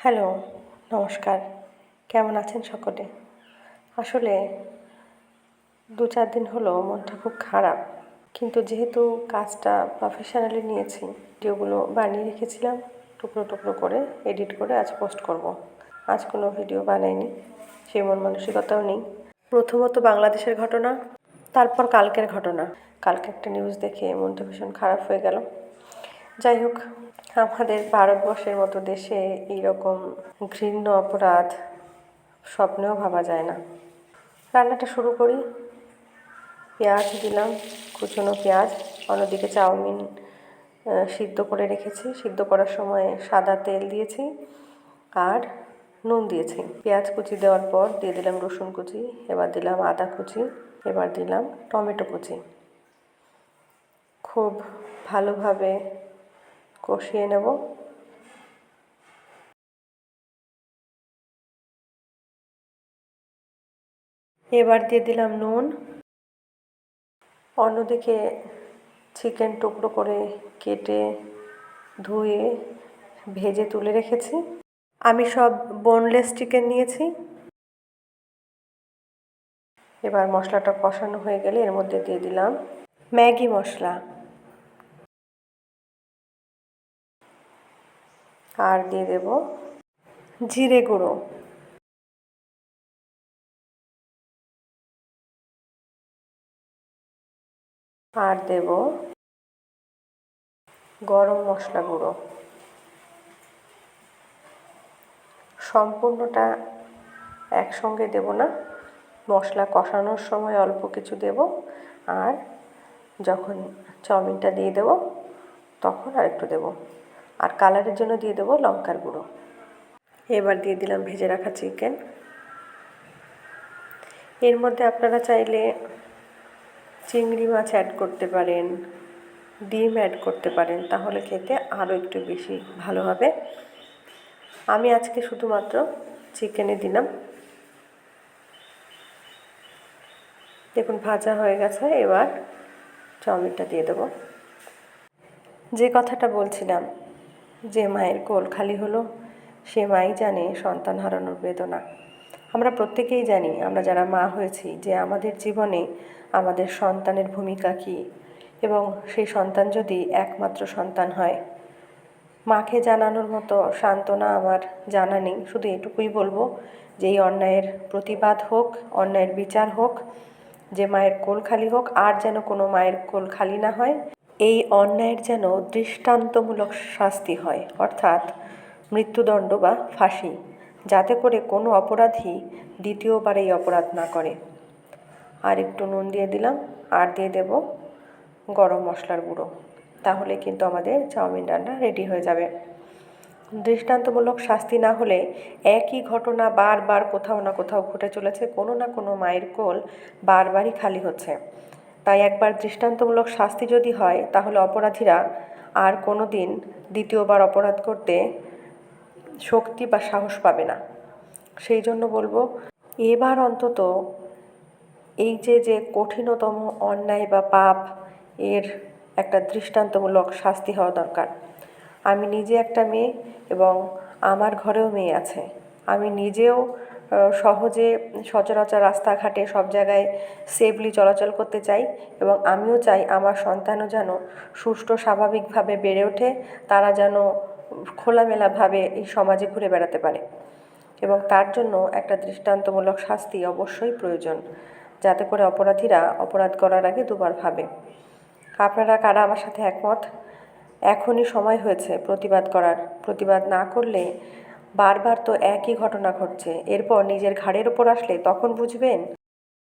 Hello, নমস্কার। কেমন আছেন সকলে? আসলে ২-৪ দিন হলো মনটা খুব খারাপ। কিন্তু যেহেতু কাজটা প্রফেশনালি নিয়েছি, ভিডিওগুলো বানিয়ে রেখেছিলাম টুকরো টুকরো করে এডিট করে আজ পোস্ট করব। আজ কোনো ভিডিও বানাইনি, সেই মন মানসিকতাও নেই। প্রথমত বাংলাদেশের ঘটনা, তারপর কালকের ঘটনা। কালকে একটা নিউজ দেখে মনটা ভীষণ খারাপ হয়ে গেল। যাই হোক, আমাদের ভারতবর্ষের মতো দেশে এইরকম ঘৃণ্য অপরাধ স্বপ্নেও ভাবা যায় না। রান্নাটা শুরু করি। পেঁয়াজ দিলাম, কুচনো পেঁয়াজ। অন্যদিকে চাউমিন সিদ্ধ করে রেখেছি। সিদ্ধ করার সময় সাদা তেল দিয়েছি আর নুন দিয়েছি। পেঁয়াজ কুচি দেওয়ার পর দিয়ে দিলাম রসুন কুচি, এবার দিলাম আদা কুচি, এবার দিলাম টমেটো কুচি। খুব ভালোভাবে কষিয়ে নেব। এবার দিয়ে দিলাম নুন। অন্যদিকে চিকেন টুকরো করে কেটে ধুয়ে ভেজে তুলে রেখেছি। আমি সব বোনলেস চিকেন নিয়েছি। এবার মশলাটা কষানো হয়ে গেলে এর মধ্যে দিয়ে দিলাম ম্যাগি মশলা আর দিয়ে দেব জিরে গুঁড়ো। আর দেব গরম মশলা গুঁড়ো। সম্পূর্ণটা একসঙ্গে দেব না, মশলা কষানোর সময় অল্প কিছু দেব, আর যখন চাউমিনটা দিয়ে দেব তখন আরেকটু দেব, আর কালারের জন্য দিয়ে দেব লঙ্কার গুঁড়ো। এবার দিয়ে দিলাম ভেজে রাখা চিকেন। এর মধ্যে আপনারা চাইলে চিংড়ি মাছ অ্যাড করতে পারেন, ডিম অ্যাড করতে পারেন, তাহলে খেতে আরও একটু বেশি ভালো হবে। আমি আজকে শুধুমাত্র চিকেনে দিলাম। দেখুন ভাজা হয়ে গেছে। এবার চাউমিনটা দিয়ে দেব। যে কথাটা বলছিলাম, যে মায়ের কোল খালি হলো সে মাই জানে সন্তান হারানোর বেদনা। আমরা প্রত্যেকেই জানি, আমরা যারা মা হয়েছি, যে আমাদের জীবনে আমাদের সন্তানের ভূমিকা কী, এবং সেই সন্তান যদি একমাত্র সন্তান হয়। মাকে জানানোর মতো সান্ত্বনা আমার জানা নেই। শুধু এটুকুই বলবো যে এই অন্যায়ের প্রতিবাদ হোক, অন্যায়ের বিচার হোক, যে মায়ের কোল খালি হোক, আর যেন কোনো মায়ের কোল খালি না হয়। এই অন্যায়ের যেন দৃষ্টান্তমূলক শাস্তি হয়, অর্থাৎ মৃত্যুদণ্ড বা ফাঁসি, যাতে করে কোনো অপরাধী দ্বিতীয়বার এই অপরাধ না করে। আর একটু নুন দিয়ে দিলাম, আর দিয়ে দেব গরম মশলার গুঁড়ো। তাহলে কিন্তু আমাদের চাউমিন রান্না রেডি হয়ে যাবে। দৃষ্টান্তমূলক শাস্তি না হলে একই ঘটনা বারবার কোথাও না কোথাও ঘটে চলেছে। কোনো না কোনো মায়ের কোল বারবারই খালি হচ্ছে। তাই একবার দৃষ্টান্তমূলক শাস্তি যদি হয়, তাহলে অপরাধীরা আর কোনো দিন দ্বিতীয়বার অপরাধ করতে শক্তি বা সাহস পাবে না। সেই জন্য বলবো, এবার অন্তত এই যে কঠিনতম অন্যায় বা পাপ, এর একটা দৃষ্টান্তমূলক শাস্তি হওয়া দরকার। আমি নিজে একটা মেয়ে এবং আমার ঘরেও মেয়ে আছে। আমি নিজেও সহজে সচরাচর রাস্তাঘাটে সব জায়গায় সেফলি চলাচল করতে চাই, এবং আমিও চাই আমার সন্তানও যেন সুষ্ঠু স্বাভাবিকভাবে বেড়ে ওঠে, তারা যেন খোলামেলাভাবে এই সমাজে ঘুরে বেড়াতে পারে। এবং তার জন্য একটা দৃষ্টান্তমূলক শাস্তি অবশ্যই প্রয়োজন, যাতে করে অপরাধীরা অপরাধ করার আগে দুবার ভাবে। আপনারা কারা আমার সাথে একমত? এখনই সময় হয়েছে প্রতিবাদ করার। প্রতিবাদ না করলে বারবার তো একই ঘটনা ঘটছে, এরপর নিজের ঘাড়ের ওপর আসলে তখন বুঝবেন।